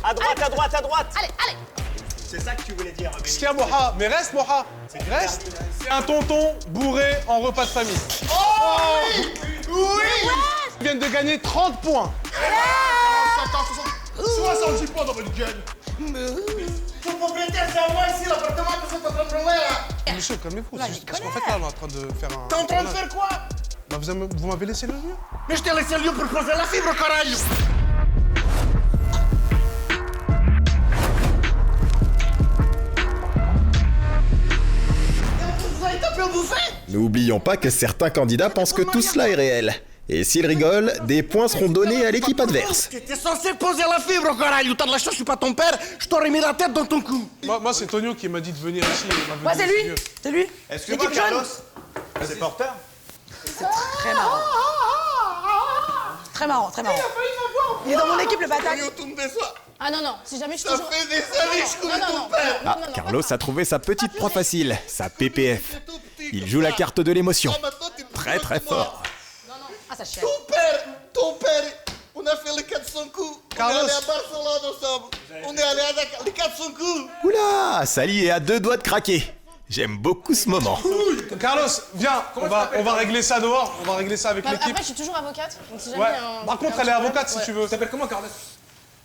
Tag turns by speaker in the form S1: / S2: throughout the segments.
S1: À droite, à droite, à droite.
S2: Allez, allez.
S1: C'est ça que tu voulais dire, Béni.
S3: Qu'est-ce qu'il y a, Moha? Mais reste, Moha. Reste. C'est un tonton bourré en repas de famille.
S1: Oh oui.
S3: Ils viennent de gagner 30 points.
S4: 70 points dans votre gueule.
S5: Ton propriétaire, c'est à moi ici, l'appartement que vous êtes en train de prendre là.
S3: Monsieur, calmez-vous. C'est juste parce qu'en fait, là, on est en train de faire un...
S5: T'es en train de faire quoi?
S3: Bah, vous m'avez laissé le lieu.
S5: Mais je t'ai laissé le lieu pour poser la fibre, caralho. Vous avez tapé au buffet?
S6: N'oublions pas que certains candidats pensent que tout cela est réel. Et s'ils rigolent, des points seront donnés à l'équipe adverse.
S5: T'étais censé poser la fibre, caralho. T'as de la chance, je suis pas ton père. Je t'aurais mis la tête dans ton cou.
S3: Moi c'est Tonio qui m'a dit de venir ici.
S2: Ouais, c'est lui. C'est lui.
S1: Excuse-moi, Carlos. C'est porteur.
S2: Très marrant. Très marrant, très marrant. Il est dans mon équipe, le bâtard.
S5: Tu me déçois.
S2: Ah non, non, si jamais je te
S5: Ça
S2: jure.
S5: fait des années que je connais ton père.
S6: Ah, Carlos a trouvé sa petite proie facile, sa PPF. Il joue la carte de l'émotion. Très très fort.
S2: Ah, ça chie.
S5: Ton père, on a fait les 400 coups.
S3: Carlos.
S5: On est allé à Barcelone ensemble. On est allé à les 400 coups.
S6: Oula, Sally est à 2 doigts de craquer. J'aime beaucoup ce moment.
S3: Carlos, viens, on va régler ça dehors. On va régler ça avec l'équipe.
S2: Après, je suis toujours avocate. Donc si jamais.
S3: Ouais. Par contre, elle est avocate si tu veux.
S4: T'appelles comment, Carlos?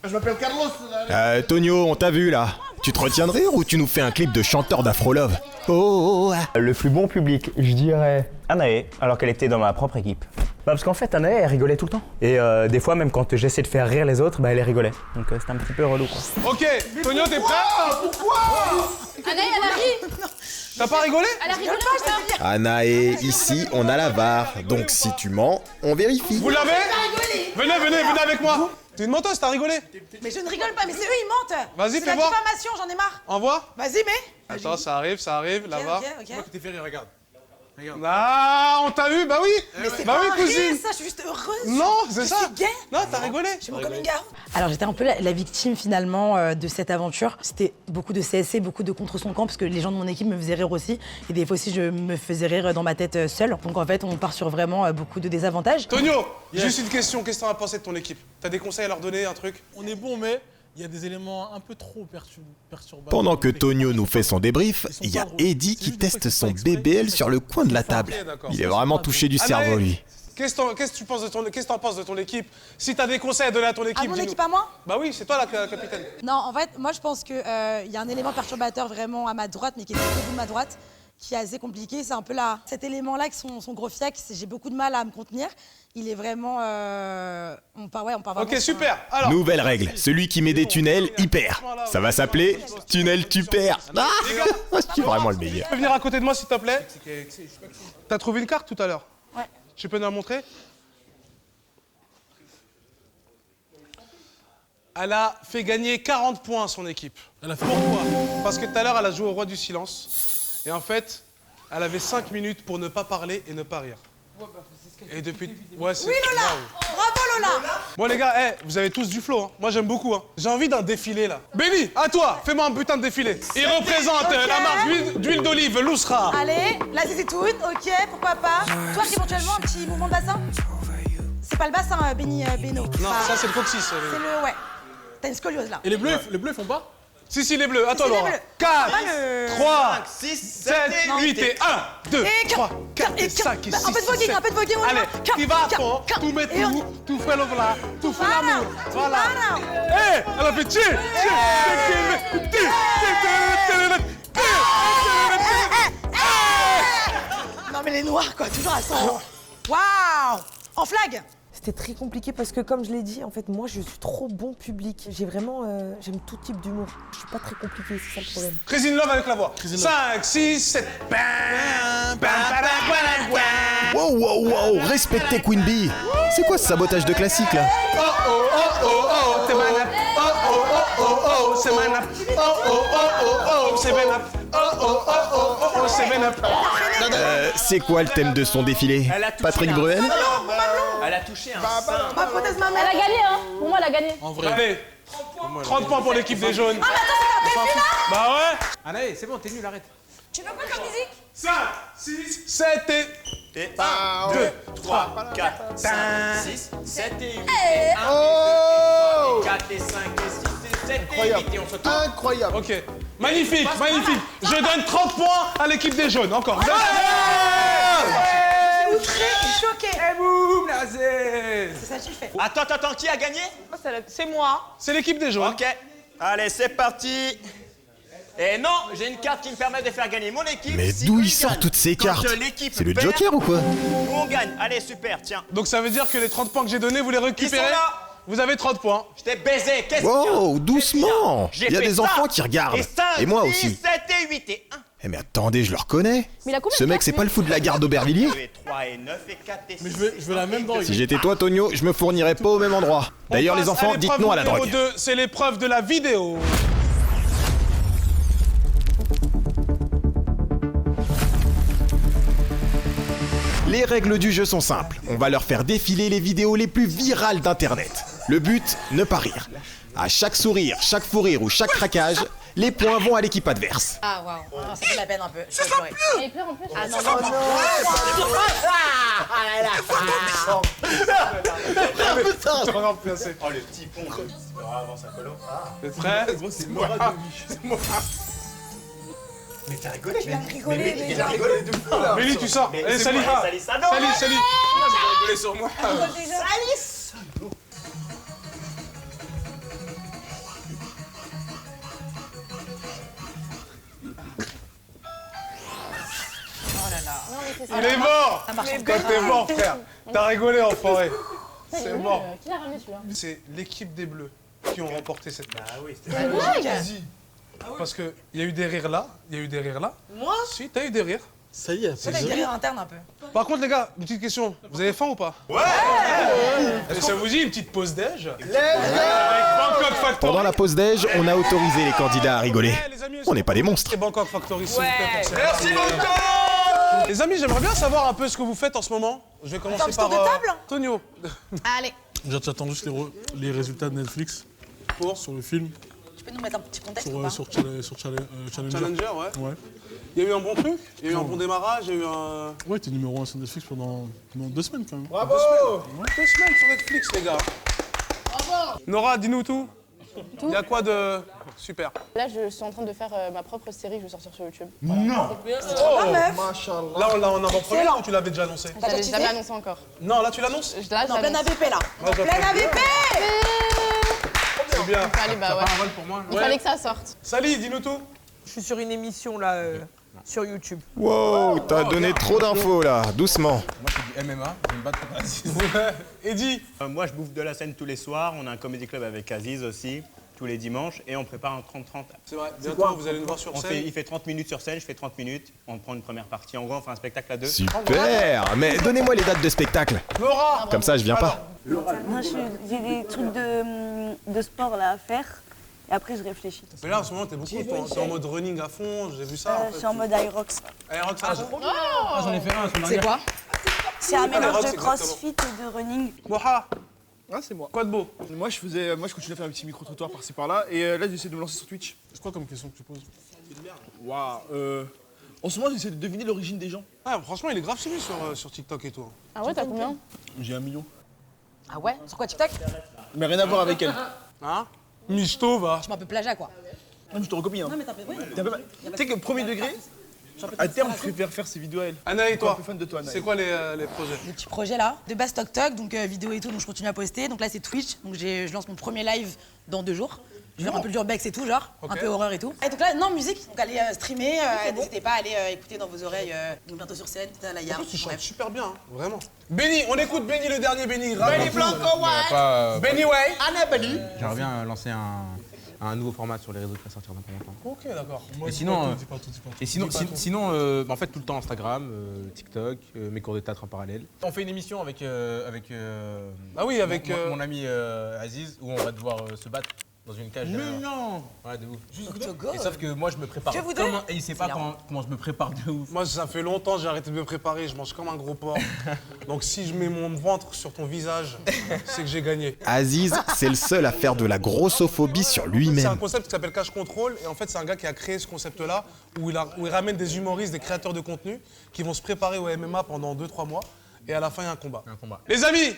S5: Je m'appelle Carlos.
S6: Tonio, on t'a vu là. Tu te retiens de rire ou tu nous fais un clip de chanteur d'Afrolove? Oh,
S1: Le plus bon public, je dirais Anaé, alors qu'elle était dans ma propre équipe. Bah parce qu'en fait, Anaé, elle rigolait tout le temps. Et des fois, même quand j'essayais de faire rire les autres, bah elle les rigolait. Donc c'était un petit peu relou, quoi.
S3: Ok, Tonio, t'es prêt?
S2: Anaï, elle arrive.
S3: T'as pas rigolé?
S2: Elle a rigolé, ça.
S6: Anaé, ici on a la VAR. Donc si tu mens, on vérifie.
S3: Vous l'avez? Venez avec moi. T'es une menteuse, t'as rigolé?
S2: Mais je ne rigole pas, mais c'est eux, ils mentent.
S3: Vas-y,
S2: C'est
S3: fais
S2: la
S3: voir.
S2: diffamation, j'en ai marre.
S3: Envoie.
S2: Vas-y, mais.
S3: Attends, ça arrive, la VAR.
S2: Ok.
S4: T'es fait rire, regarde.
S3: Ah, on t'a vu? Bah oui.
S2: Mais c'est
S3: Bah
S2: pas
S3: oui,
S2: un rire,
S3: cousine.
S2: ça, je suis juste heureuse.
S3: Non, c'est ça.
S2: Je suis gay.
S3: Non, t'as rigolé.
S2: J'ai mon coming out. Alors j'étais un peu la victime finalement de cette aventure. C'était beaucoup de CSC, beaucoup de contre son camp parce que les gens de mon équipe me faisaient rire aussi. Et des fois aussi je me faisais rire dans ma tête seule. Donc en fait on part sur vraiment beaucoup de désavantages.
S3: Tonio, juste une question. Qu'est-ce que t'en as pensé de ton équipe? T'as des conseils à leur donner, un truc?
S7: On est bon, mais il y a des éléments un peu trop perturbateurs.
S6: Pendant que Tonio nous fait son débrief, il y a Eddie qui teste son BBL sur le coin de la table. Il est vraiment touché du cerveau, lui.
S3: Qu'est-ce que tu penses qu'est-ce que t'en penses de ton équipe? Si t'as des conseils à donner à ton équipe,
S2: À mon
S3: dis-nous.
S2: équipe à moi?
S3: Bah oui, c'est toi la capitaine.
S2: Non, en fait, moi je pense qu'il y a un élément perturbateur vraiment à ma droite, mais qui est tout au bout de ma droite, qui est assez compliqué. C'est un peu là. Cet élément-là, qui son gros fiac, j'ai beaucoup de mal à me contenir. Il est vraiment. On part vraiment.
S3: Ok, super. Alors.
S6: Nouvelle règle, celui qui met des tunnels, il perd. Ça va s'appeler Tunnel tu perds. Ah, je suis vraiment le meilleur.
S3: Tu peux venir à côté de moi s'il te plaît? T'as trouvé une carte tout à l'heure?
S2: Ouais.
S3: Tu peux nous la montrer? Elle a fait gagner 40 points à son équipe. Pourquoi? Parce que tout à l'heure, elle a joué au roi du silence. Et en fait, elle avait 5 minutes pour ne pas parler et ne pas rire. Et depuis... Ouais, c'est...
S2: Oui, Lola.
S3: Waouh.
S2: Bravo, Lola.
S3: Bon les gars, vous avez tous du flow, hein. Moi j'aime beaucoup, hein. J'ai envie d'un défilé là. Béni, à toi, fais-moi un putain de défilé. Il représente la marque d'huile d'olive, Lousra.
S2: Allez, la zizitoune, ok, pourquoi pas. Toi, éventuellement, un petit mouvement de bassin. C'est pas le bassin, Béni, Béno.
S3: Non, ça c'est le coccyx.
S2: C'est le... Ouais. T'as une scoliose, là.
S7: Et les bleus font pas?
S3: Si, les bleus. Attends,
S2: Si, les
S3: Laura.
S2: bleus.
S3: 4,
S2: Pas le-
S3: 3,
S1: 6,
S3: 7, 8 et 1, 2, 3, 4 et 5 et 6,
S2: Un peu de voguing, un peu de voguing, on y va.
S3: Allez, qui va à fond, tout met
S2: Et on y-
S3: tout fait le voilà, tout fait
S2: Voilà,
S3: l'amour. Voilà.
S2: voilà.
S3: Hé, elle a fait tiens.
S2: Non, mais les noirs, quoi, toujours à 100. Waouh. En flag.
S8: C'était très compliqué parce que, comme je l'ai dit, en fait, moi, je suis trop bon public. J'ai vraiment... j'aime tout type d'humour. Je suis pas très compliquée, c'est ça le problème.
S3: Crazy in Love avec la voix. 5, 6, 7.
S6: Wow, wow, wow, respectez Queen Bee. C'est quoi ce sabotage de classique là?
S3: Oh oh oh oh oh, c'est manap. Oh oh oh oh oh, c'est manap. Oh oh oh oh oh, c'est manap. Oh oh oh oh oh oh, c'est manap.
S6: C'est quoi le thème de son défilé? Patrick Bruel?
S1: Elle a touché un sein.
S2: Ma prothèse
S9: Elle a
S2: mammaire.
S9: gagné, hein. Pour moi, elle a gagné.
S7: En vrai.
S3: Allez, 30 points pour l'équipe des jaunes.
S2: Ah, mais attends, c'est un défi, là.
S3: Bah ouais.
S7: Anaïs, c'est bon, t'es nul, arrête.
S2: Tu veux quoi comme musique?
S3: 5, 6, 7 et...
S1: Et 1, 2, 3, 4, 5, 6, 7 et 8
S2: Eh.
S1: et 1 et 2 et 3 et 4 et 5 et 6 et 7
S4: Incroyable. Incroyable.
S3: Ok. Magnifique, magnifique. Je donne 30 points à l'équipe des jaunes. Encore.
S2: Outré et choqué.
S3: Et boum, Nazé.
S2: C'est ça que tu fais.
S1: Attends, qui a gagné?
S9: C'est moi.
S3: C'est l'équipe des jaunes.
S1: Ok. Allez, c'est parti. Et non, j'ai une carte qui me permet de faire gagner mon équipe.
S6: Mais
S1: si
S6: d'où
S1: eux,
S6: il
S1: ils
S6: sort
S1: gagnent.
S6: toutes ces
S1: Quand
S6: cartes?
S1: l'équipe
S6: C'est le
S1: perd,
S6: Joker ou quoi?
S1: nous, on gagne. Allez, super, tiens.
S3: Donc ça veut dire que les 30 points que j'ai donnés, vous les
S1: Ils sont
S3: récupérez.
S1: là.
S3: Vous avez 30 points.
S1: Je t'ai baisé, qu'est-ce qu'il y a?
S6: Oh, doucement.
S1: J'ai
S6: Il y a
S1: fait
S6: des
S1: ça.
S6: enfants qui regardent.
S1: Et 5,
S6: Et moi
S1: 6,
S6: aussi.
S1: 7 et 8 et 1.
S6: Eh mais attendez, je le reconnais.
S9: Mais il a combien
S6: Ce
S9: de
S6: mec,
S9: cartes,
S6: c'est
S9: lui
S6: pas le fou de la gare d'Aubervilliers?
S1: 2 et 3 et 9 et 4 et 6.
S7: Mais je veux la même drogue.
S6: Si j'étais toi, Tonio, je me fournirais pas au même endroit. D'ailleurs, les enfants, dites non à la drogue.
S3: 2, c'est l'épreuve de la vidéo.
S6: Les règles du jeu sont simples. On va leur faire défiler les vidéos les plus virales d'Internet. Le but, ne pas rire. À chaque sourire, chaque fou rire ou chaque craquage, les points vont à l'équipe adverse.
S2: Ah waouh, ça fait de la peine un peu. Je vais pleurer.
S9: Et il pleure en plus.
S2: Ah non, non, non.
S3: Je vais remplacer.
S1: Oh, le petit pont. Avant sa colo.
S3: T'es prêt?
S4: C'est moi.
S1: Mais t'as rigolé,
S8: Il a
S1: rigolé de fou là.
S3: Mélie, tu sors. Allez, Sali.
S1: Salut, ça non.
S3: Sali.
S1: J'ai rigolé sur moi.
S3: Il est mort.
S2: Ça marche en
S3: Toi, t'es mort, frère. T'as rigolé, enfoiré. C'est mort.
S9: Qui l'a ramené celui-là?
S3: C'est l'équipe des Bleus qui ont remporté cette match.
S1: Ah oui, c'était
S3: Parce qu'il y a eu des rires là, il y a eu des rires là.
S2: Moi?
S3: Si, t'as eu des rires.
S7: Ça y est,
S2: Toi, t'as des rires internes un peu.
S3: Par contre, les gars, une petite question. Vous avez faim ou pas? Ouais. Est-ce que ça vous dit une petite pause déj? Avec Bangkok Factory.
S6: Pendant la pause déj, on a autorisé les candidats à rigoler.
S3: Eh, les amis,
S6: On n'est pas des monstres.
S3: Et Bangkok Factory, s'il vous plaît. pour ça.
S1: Merci beaucoup.
S3: Les amis, j'aimerais bien savoir un peu ce que vous faites en ce moment. Je vais commencer
S2: Attends,
S3: par
S2: tour de table
S3: Tonio.
S2: Allez,
S7: j'attends juste les résultats de Netflix sur le film,
S2: tu peux nous mettre un petit contexte ou pas?
S7: sur Challenger.
S3: Challenger, ouais.
S7: Ouais.
S3: Il y a eu un bon truc, il y a eu un bon démarrage, il y a eu un...
S7: Ouais, t'es numéro 1 sur Netflix pendant 2 semaines quand même.
S4: Bravo.
S3: 2 semaines sur Netflix, les gars. Nora, dis-nous tout. Il y a quoi de... Super.
S9: Là, je suis en train de faire ma propre série que je vais sortir sur YouTube.
S4: Machallah.
S3: Là, on l'a en avant-première ou tu l'avais déjà annoncé?
S9: Je l'ai jamais annoncé encore.
S3: Non, là, tu l'annonces?
S9: Là,
S2: Non, plein AVP là.
S3: Moi, je
S2: Plein AVP.
S3: C'est bien.
S9: Allez, bah ouais. Il fallait que ça sorte.
S3: Sally, dis-nous tout.
S8: Je suis sur une émission là sur YouTube.
S6: Wow, t'as donné trop d'infos là, doucement.
S1: MMA, je vais me battre contre Aziz.
S3: Eddie.
S1: Moi, je bouffe de la scène tous les soirs. On a un comédie club avec Aziz aussi, tous les dimanches. Et on prépare un 30-30.
S3: C'est vrai, bientôt, vous allez nous voir sur scène.
S1: Il fait 30 minutes sur scène, je fais 30 minutes. On prend une première partie. En gros, on fait un spectacle à 2.
S6: Super. Mais donnez-moi les dates de spectacle.
S3: Nora.
S6: Comme ça, je viens pas.
S10: Moi, j'ai des trucs de sport là à faire. Et après, je réfléchis.
S3: Mais là, en ce moment, t'es en mode running à fond, j'ai vu ça.
S10: Je suis en mode Aerox.
S3: Aerox, ça va.
S1: J'en ai fait un.
S2: C'est quoi?
S10: C'est un mélange
S3: Aerox,
S10: de crossfit et de running.
S3: Moha,
S4: Ah, c'est moi.
S3: quoi de beau?
S4: Moi, je continue à faire un petit micro-trottoir par-ci par-là. Et là, j'essaie de me lancer sur Twitch.
S7: C'est quoi comme question que tu poses?
S4: Waouh. En ce moment, j'essaie de deviner l'origine des gens.
S3: Ah, franchement, il est grave suivi sur TikTok et tout.
S9: Ah ouais, t'as combien?
S4: J'ai 1 million.
S2: Ah ouais? Sur quoi, TikTok?
S4: Mais rien à voir avec elle.
S3: Hein? Misto, va.
S2: Je m'appelle plagiat quoi.
S4: Non, mais je te recopie. Hein.
S2: Non mais t'as fait. Oui.
S4: T'es un peu mal. Tu sais que premier degré, à terme, je préfère faire ces vidéos à elle.
S3: Anna et
S4: Je suis un
S3: toi,
S4: peu fan de toi, Anna.
S3: c'est quoi les projets?
S2: Des petits projets là. De base TokTok, donc vidéo et tout, donc je continue à poster. Donc là c'est Twitch, donc je lance mon premier live dans 2 jours. Je vais faire un peu d'urbex et tout, genre,
S3: Ok.
S2: un peu horreur et tout. Et donc là, non, musique, donc allez streamer, n'hésitez pas à aller écouter dans vos oreilles, donc bientôt sur scène, putain, la yard.
S3: Tu chantes
S2: Bref.
S3: super bien, hein, vraiment. Benny, on écoute Benny, le dernier Benny.
S5: Benny Blanco White.
S3: Benny Way.
S5: Anna Benny.
S11: J'aimerais bien lancer un nouveau format sur les réseaux qui va sortir dans pas longtemps.
S3: Ok, d'accord.
S11: Et sinon,
S7: Dis pas tout.
S11: et sinon, en fait, tout le temps Instagram, TikTok, mes cours de théâtre en parallèle. On fait une émission avec
S3: Ah oui, avec.
S11: mon ami Aziz où on va devoir se battre dans une cage.
S3: non.
S11: Ouais, de ouf.
S2: Octogone.
S11: Et sauf que moi, je me prépare.
S2: Que vous deux
S11: Et il sait pas comment je me prépare de ouf.
S3: Moi, ça fait longtemps que j'ai arrêté de me préparer, je mange comme un gros porc. Donc si je mets mon ventre sur ton visage, c'est que j'ai gagné.
S6: Aziz, c'est le seul à faire de la grossophobie sur
S3: C'est un
S6: lui-même.
S3: concept qui s'appelle Cash Control et en fait c'est un gars qui a créé ce concept-là où il ramène des humoristes, des créateurs de contenu qui vont se préparer au MMA pendant 2-3 mois et à la fin il y a un combat. Les amis,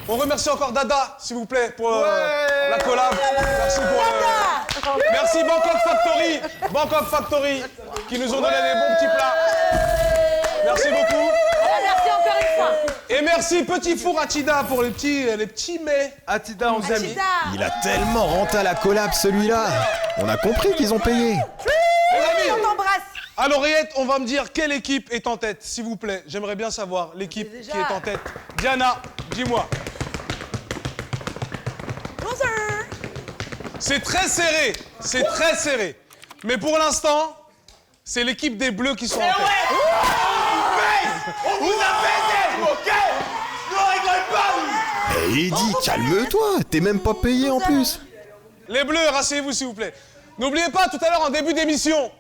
S3: on remercie encore Dada s'il vous plaît pour la collab. Merci pour Merci Bangkok Factory, qui nous ont donné des bons petits plats. Merci beaucoup.
S2: Merci encore une fois.
S3: Et merci Petit Four Atida pour les petits mets.
S11: Atida, on s'aime.
S6: Il a tellement renté à la collab celui-là. On a compris qu'ils ont payé.
S3: Les amis,
S2: On t'embrasse.
S3: à l'oreillette, on va me dire quelle équipe est en tête, s'il vous plaît. J'aimerais bien savoir l'équipe qui est en tête. Diana, dis-moi. C'est très serré, Mais pour l'instant, c'est l'équipe des Bleus qui sont en tête.
S5: On vous a baisé, ok? Ne rigole pas!
S6: Et Eddy, calme-toi, t'es même pas payé en plus.
S3: Les Bleus, rasseyez-vous s'il vous plaît. N'oubliez pas, tout à l'heure, en début d'émission,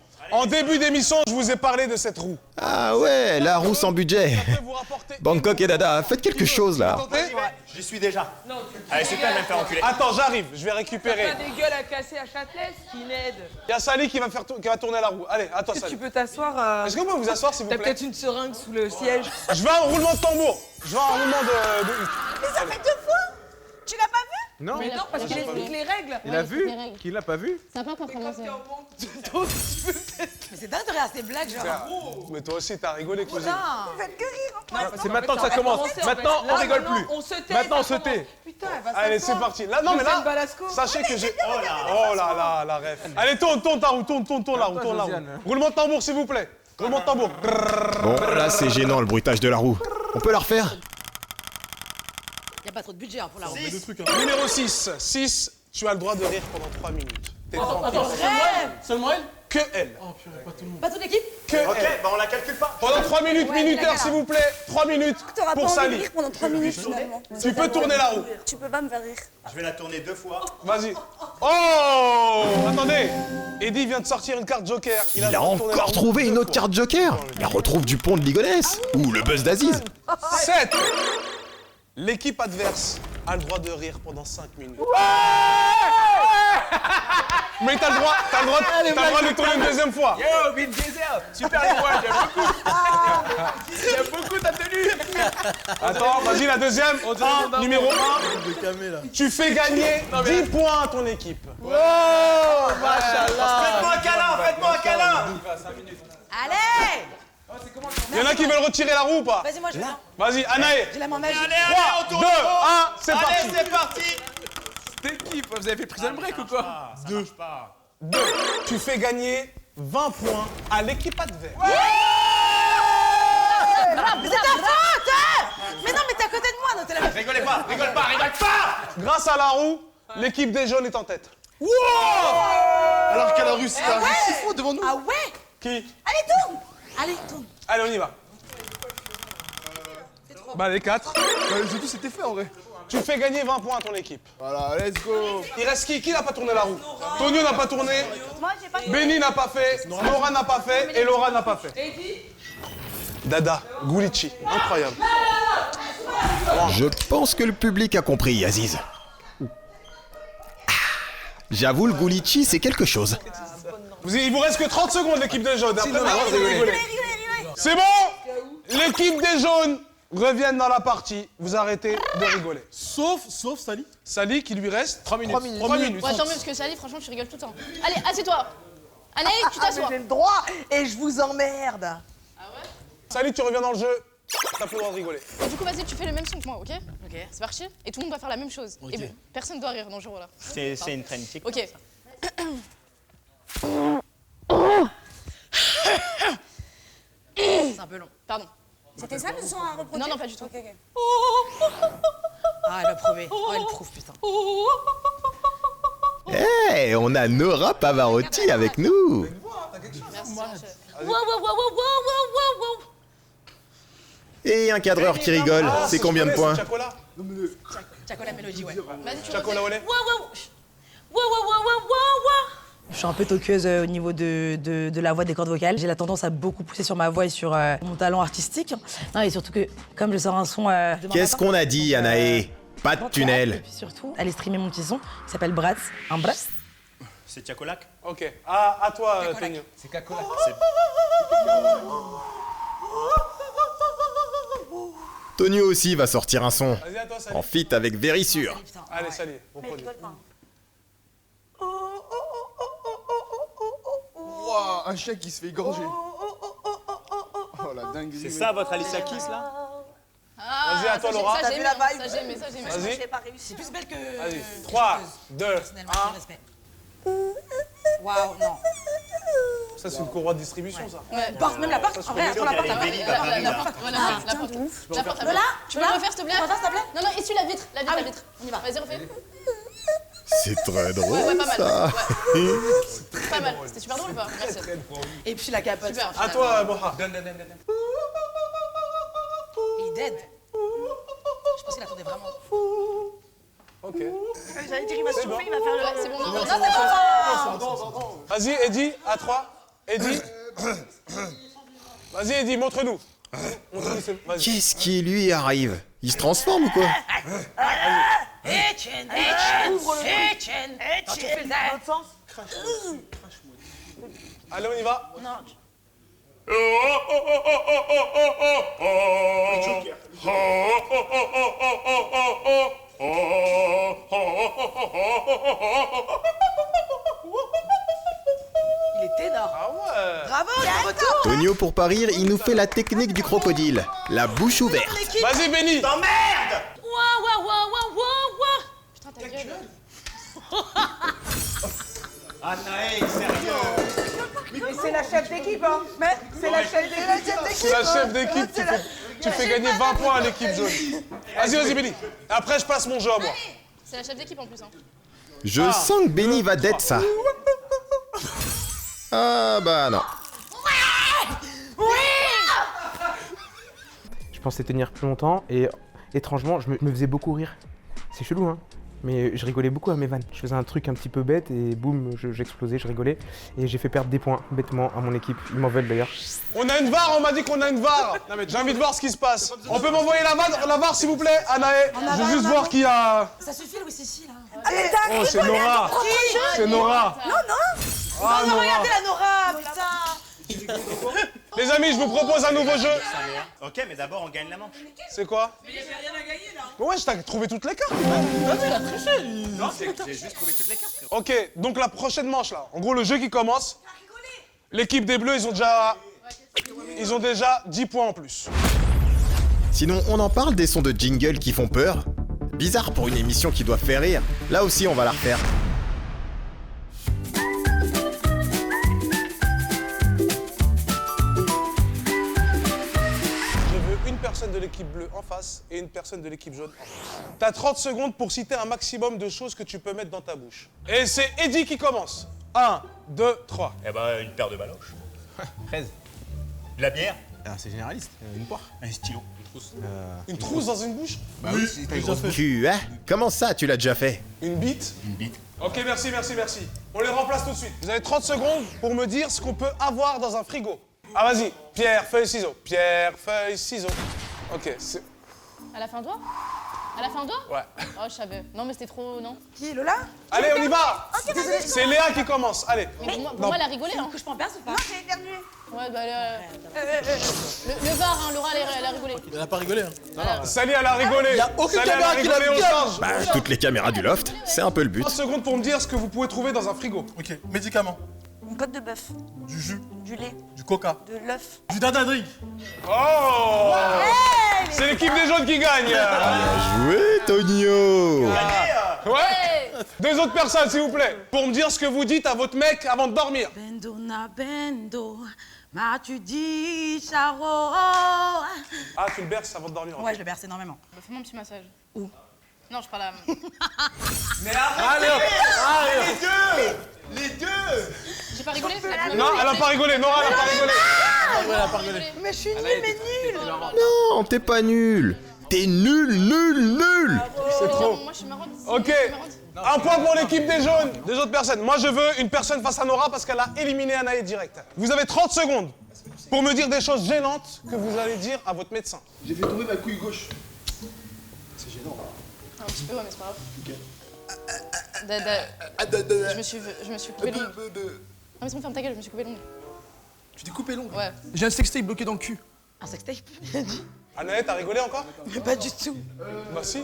S3: je vous ai parlé de cette roue.
S6: Ah ouais, la roue sans budget. Bangkok et Dada, faites quelque chose là.
S1: J'y suis déjà. Allez, c'est pas de me faire enculer.
S3: Attends, j'arrive, je vais récupérer.
S12: T'as des gueules à casser à Châtelet, skinhead.
S3: Il y a Sally qui va tourner la roue. Allez, à toi Sally.
S12: Tu peux t'asseoir.
S3: Est-ce que vous pouvez vous asseoir s'il vous plaît?
S12: T'as peut-être une seringue sous le siège.
S3: Je veux un roulement de tambour. Je veux un roulement de...
S10: Mais ça fait 2 fois. Tu l'as pas vu?
S11: Non.
S12: Mais non, parce qu'il explique les règles.
S11: Il a vu? Qui l'a pas vu?
S9: C'est pas pour commencer.
S2: Mais c'est dingue de regarder ces blagues, genre.
S3: Mais toi aussi, t'as rigolé, cousine.
S10: Vous faites que rire.
S11: C'est maintenant que ça commence. Maintenant, on rigole plus. Maintenant, on se tait.
S12: Putain, elle va
S3: Allez, c'est parti. Là, non, mais là, sachez que j'ai... Oh là là, la ref. Allez, tourne ta roue, tourne la roue, tourne la roue. Roulement de tambour, s'il vous plaît. Roulement de tambour.
S6: Bon, là c'est gênant le bruitage de la roue. On peut la refaire?
S2: Y a pas trop de budget pour la roue.
S3: Numéro 6. 6, tu as le droit de rire pendant 3 minutes. T'es tranquille.
S7: Seulement elle?
S3: Que elle.
S7: Oh purée, pas tout le monde.
S2: Pas toute l'équipe?
S3: Que elle.
S5: Bah on la calcule pas.
S3: Pendant 3 minutes, minuteur, s'il vous plaît. 3 minutes
S10: T'auras pas
S3: pour
S10: envie de
S3: Sally.
S10: rire pendant 3 minutes finalement.
S3: Tu peux tourner la roue.
S10: Tu peux pas me faire rire.
S5: Je vais la tourner 2 fois.
S3: Vas-y. Oh! Attendez. Eddie vient de sortir une carte Joker.
S6: Il a encore trouvé une autre carte Joker. Il retrouve Dupont de Ligonnès. Ou le buzz d'Aziz.
S3: 7. L'équipe adverse a le droit de rire pendant 5 minutes. Mais t'as le droit de tourner une deuxième fois.
S11: Yo, Vin Diesel, super les poils, j'aime beaucoup. J'aime beaucoup ta tenue.
S3: Attends, vas-y la deuxième. Numéro 1. Tu fais gagner 10 points à ton équipe.
S11: Oh, machallah.
S5: Faites-moi un câlin.
S2: Allez!
S3: Il y en a qui veulent retirer la roue ou pas?
S2: Vas-y, moi je viens.
S3: Vas-y, Anaë.
S2: J'ai la main magique.
S3: 3, 2, 1, c'est parti.
S5: Allez, c'est parti.
S11: C'était qui? Vous avez fait prison break ou quoi?
S3: 2. Tu fais gagner 20 points à l'équipe adverse.
S2: Mais c'est ta faute! Mais non, mais t'es à côté de moi, non, t'es là.
S5: Rigolez pas, rigole pas.
S3: Grâce à la roue, l'équipe des jaunes est en tête.
S5: Alors qu'à la rue, c'est un fou devant nous.
S2: Ah ouais?
S3: Qui?
S2: Allez, tourne! Allez, tourne.
S3: Allez, on y va. Bah, les 4.
S4: Surtout, c'était fait en vrai.
S3: Tu fais gagner 20 points à ton équipe.
S4: Voilà, let's go.
S3: Il reste qui? Qui n'a pas tourné la roue? Tonio n'a pas tourné.
S10: Moi j'ai pas.
S3: Benny n'a pas fait. Laura n'a pas fait. Et Laura n'a pas fait. Dada, Goulichi. Incroyable.
S6: Je pense que le public a compris, Aziz. J'avoue, le Goulichi, c'est quelque chose.
S3: Il vous reste que 30 secondes, l'équipe des jaunes. Après, c'est bon? L'équipe des jaunes reviennent dans la partie. Vous arrêtez de rigoler.
S7: Sauf Sally.
S3: Sally, qui lui reste 3 minutes. 3 minutes.
S9: Ouais, tant mieux, parce que Sally, franchement, tu rigoles tout le temps. Allez, assieds-toi. Anaïs, tu t'assois.
S12: J'ai le droit et je vous emmerde.
S3: Sally, tu reviens dans le jeu. T'as plus le droit de rigoler.
S9: Et du coup, vas-y, tu fais le même son que moi, ok? Ok. C'est parti. Et tout le monde va faire la même chose. Et ben, personne ne doit rire dans ce jour-là.
S1: C'est une traîne TikTok.
S9: Ok.
S2: C'est un peu long.
S9: Pardon.
S10: C'était ça le son à reproduire?
S9: Non, non, pas du tout.
S10: Ok.
S2: Ah, elle va prouver. Oh, elle prouve, putain.
S6: Eh, on a Nora Pavarotti avec nous.
S9: Merci.
S6: Et un cadreur qui rigole, c'est combien de points?
S3: Chacola.
S2: Chacola Mélodie, ouais.
S9: Vas-y, tu
S3: Chacola Olé.
S2: Je suis un peu toqueuse au niveau de la voix, des cordes vocales. J'ai la tendance à beaucoup pousser sur ma voix et sur mon talent artistique. Non, et surtout que, comme je sors un son demain
S6: Qu'est-ce
S2: matin,
S6: qu'on a dit, Anaé? Pas de
S2: Et
S6: tunnel.
S2: puis surtout, aller streamer mon petit son qui s'appelle Bratz. Un Bratz.
S1: C'est Tchakolac.
S3: Ok. À toi, Tonio.
S11: C'est Cacola.
S6: Tonio aussi va sortir un son.
S3: Vas-y, à toi, Sally.
S6: En feat avec Vérissure.
S3: Allez, Sally, on produit.
S4: un chien qui se fait égorger. Oh la dinguerie.
S1: C'est ça votre Alicia Keys là?
S9: Ah,
S3: Vas-y, à toi, Laura.
S9: Ça,
S12: T'as
S9: j'ai
S12: vu la
S9: aimé,
S12: vibe?
S9: ça, j'ai aimé, ça, j'ai aimé.
S3: Vas-y.
S12: J'ai pas réussi.
S2: C'est plus belle que.
S3: Vas-y. 3, 2, 1.
S2: Personnellement, je respect. Waouh, non.
S3: Ça, c'est une courroie de distribution, ça.
S9: Ouais.
S2: Porte, même la porte. En vrai, attends la porte.
S9: La porte, la porte, la porte. La porte,
S2: Lola,
S9: tu peux le refaire, s'il te plaît?
S2: Tu peux le refaire, s'il te plaît?
S9: Non, non, essuie la vitre, la vitre,
S2: Ah
S9: la
S2: oui.
S9: vitre.
S2: On y va.
S9: Vas-y, refais.
S6: C'est très drôle
S9: Ouais, pas mal.
S6: ça.
S9: Ouais. Pas mal. C'était super drôle ou pas? Merci.
S2: Et puis la capote.
S9: Super.
S3: À toi, Moha.
S2: Il est dead. Je pense qu'il attendait vraiment.
S3: Ok.
S10: J'allais dire, il va se chauffer, il va faire le.
S9: Ouais, c'est bon, non,
S10: non,
S3: Vas-y, Eddie, à 3. Eddie. Vas-y, Eddie, montre-nous. Montre-nous, vas-y.
S6: Qu'est-ce qui lui arrive? Il se transforme ou quoi?
S2: Etienne. Quand tu fais le
S12: Dans l'autre sens.
S3: Allez, on y va.
S2: Non. Il est ténor.
S3: Ah ouais.
S2: Bravo, le retour.
S6: Tonio, pour pas rire, il nous fait la technique du crocodile. La bouche ouverte.
S3: Vas-y, Benny.
S5: T'emmerdes.
S9: Putain, ta gueule.
S5: Anaé, sérieux.
S12: Mais c'est la chef d'équipe, hein. Mais c'est la chef d'équipe.
S3: C'est la chef d'équipe. Tu fais gagner 20 points à l'équipe jaune. Vas-y, Benny. Après, je passe mon jeu à moi.
S9: C'est la chef d'équipe en plus. Hein.
S6: Je sens que Benny va d'être ça. Ah bah non.
S11: Je pensais tenir plus longtemps et étrangement, je me faisais beaucoup rire. C'est chelou, hein, mais je rigolais beaucoup à mes vannes. Je faisais un truc un petit peu bête et boum, j'explosais, je rigolais. Et j'ai fait perdre des points, bêtement, à mon équipe. Ils m'en veulent d'ailleurs.
S3: On a une VAR, on m'a dit qu'on a une VAR. J'ai envie de voir ce qui se passe. On peut m'envoyer la VAR, s'il vous plaît, Anaé? Je veux juste voir qui a...
S2: Ça suffit, Louis Sissi, là.
S12: Allez,
S3: Oh, c'est Nora. C'est Nora. Ah,
S2: Non,
S3: Nora.
S2: regardez la Nora, putain.
S3: Les amis, je vous propose un nouveau jeu.
S1: Ok, mais d'abord on gagne la manche.
S3: C'est quoi?
S12: Mais il n'y a rien à gagner, là.
S3: Mais ouais, je t'ai trouvé toutes les cartes.
S1: Non, j'ai juste trouvé toutes les cartes. frérot.
S3: Ok, donc la prochaine manche là. En gros, le jeu qui commence. L'équipe des Bleus, ils ont déjà 10 points en plus.
S6: Sinon, on en parle des sons de jingle qui font peur. Bizarre pour une émission qui doit faire rire. Là aussi, on va la refaire.
S3: Je veux une personne de l'équipe bleue en face et une personne de l'équipe jaune en face. T'as 30 secondes pour citer un maximum de choses que tu peux mettre dans ta bouche. Et c'est Eddie qui commence. 1, 2, 3.
S1: Eh ben, une paire de baloches.
S11: 13.
S1: De la bière.
S11: Ah, c'est généraliste, une poire.
S1: Un stylo.
S3: Une trousse dans une bouche?
S11: Bah oui, si t'as une grosse bouche.
S6: Tu, hein? Comment ça, tu l'as déjà fait?
S3: Une bite?
S1: Une bite.
S3: Ok, merci. On les remplace tout de suite. Vous avez 30 secondes pour me dire ce qu'on peut avoir dans un frigo. Ah, vas-y. Pierre, feuille, ciseaux. Pierre, feuille, ciseaux. Ok, c'est...
S9: Elle a fait un doigt? Elle a fait un doigt?
S3: Ouais.
S9: Oh, je savais. Non, mais c'était trop. Non.
S12: Qui, Lola?
S3: Allez, on y va. C'est Léa qui commence. Allez.
S9: Mais pour moi, elle a rigolé. Hein.
S2: Que je prends perce ou pas?
S12: Non, j'ai éternué.
S9: Ouais, bah, le VAR, hein, Laura, elle a rigolé.
S7: Elle a pas rigolé. Hein.
S3: Sally, elle a rigolé.
S4: Y a aucune
S3: Sally, elle a
S4: caméra qui la
S3: rigolé, on
S4: regarde.
S3: change.
S6: Bah, toutes les caméras du loft, c'est un peu le but.
S3: 30 secondes pour me dire ce que vous pouvez trouver dans un frigo.
S7: Ok, médicaments.
S10: Une côte de bœuf,
S7: Du jus.
S10: du lait,
S7: Du coca.
S10: de l'œuf.
S7: Du dada drink.
S3: Oh, c'est l'équipe des jaunes qui gagne.
S6: Bien joué, Tonio!
S3: Ouais. Deux autres personnes, s'il vous plaît. Pour me dire ce que vous dites à votre mec avant de dormir.
S2: Bendo na bendo, m'as-tu dit charo?
S3: Ah, tu le berces avant de dormir.
S2: Ouais, je le berce énormément.
S9: Bah, fais-moi un petit massage.
S2: Où?
S9: Non, je parle à.
S5: Mais arrête.
S3: Allez, hop.
S5: Les deux.
S9: J'ai pas rigolé?
S3: Non, elle a pas rigolé. Nora, elle a pas rigolé.
S7: Elle a pas rigolé.
S12: Mais je suis nulle, mais nulle.
S6: Non, t'es pas nul! T'es nul!
S3: C'est trop.
S9: Moi, je suis marrante.
S3: Ok. Un point pour l'équipe des jaunes. Des autres personnes. Moi, je veux une personne face à Nora parce qu'elle a éliminé Anaïs direct. Vous avez 30 secondes pour me dire des choses gênantes que vous allez dire à votre médecin.
S4: J'ai fait tomber ma couille gauche. C'est gênant.
S9: Un petit peu, ouais, mais c'est pas grave. Je me suis coupé l'ongle. Non, mais c'est bon, ferme ta gueule, je me suis coupé l'ongle.
S4: Tu t'es coupé l'ongle?
S9: Ouais.
S4: J'ai un sextape bloqué dans le cul.
S2: Un sextape?
S3: Anaë, t'as rigolé encore?
S2: Mais pas du tout.
S3: Bah si,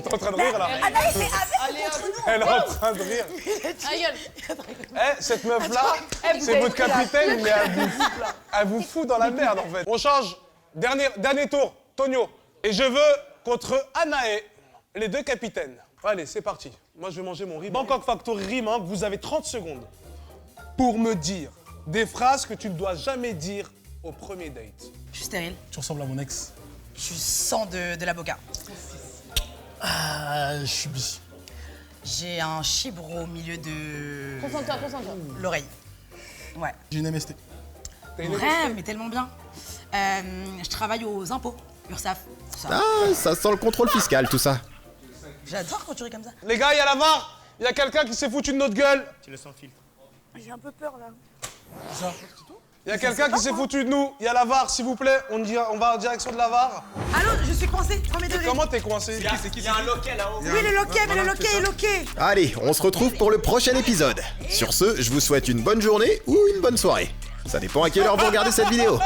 S3: t'es en train de rire là.
S10: Anaïs, c'est avec contre nous.
S3: Elle est en train de rire. Eh, cette meuf-là, c'est votre capitaine, mais elle vous fout dans la merde en fait. On change. Dernier tour, Tonio. Et je veux contre Anaë, les deux capitaines. Allez, c'est parti. Moi, je vais manger mon riz. Bangkok Factory rime, hein. Vous avez 30 secondes pour me dire des phrases que tu ne dois jamais dire au premier date.
S2: Je suis stérile.
S7: Tu ressembles à mon ex.
S2: Je sens de l'avocat.
S7: Je suis bi.
S2: J'ai un chibre au milieu de...
S9: Concentre-toi.
S2: l'oreille. Ouais.
S7: J'ai une MST.
S2: Ouais, mais tellement bien. Je travaille aux impôts, URSAF, tout ça.
S6: Ah, ça sent le contrôle fiscal, tout ça.
S2: J'adore quand tu ris comme ça.
S3: Les gars, il y a la VAR. Il y a quelqu'un qui s'est foutu de notre gueule.
S1: Tu le sens filtre.
S10: J'ai un peu peur là.
S7: Ça.
S3: Il y a quelqu'un qui s'est foutu de nous. Il y a la VAR, s'il vous plaît. On va en direction de la VAR.
S2: Allô, je suis coincée, premier degré.
S3: Comment t'es coincé?
S1: Il y a un loquet là-haut.
S2: Oui, le loquet, mais le loquet est loqué.
S6: Allez, on se retrouve pour le prochain épisode. Sur ce, je vous souhaite une bonne journée ou une bonne soirée. Ça dépend à quelle heure vous regardez cette vidéo.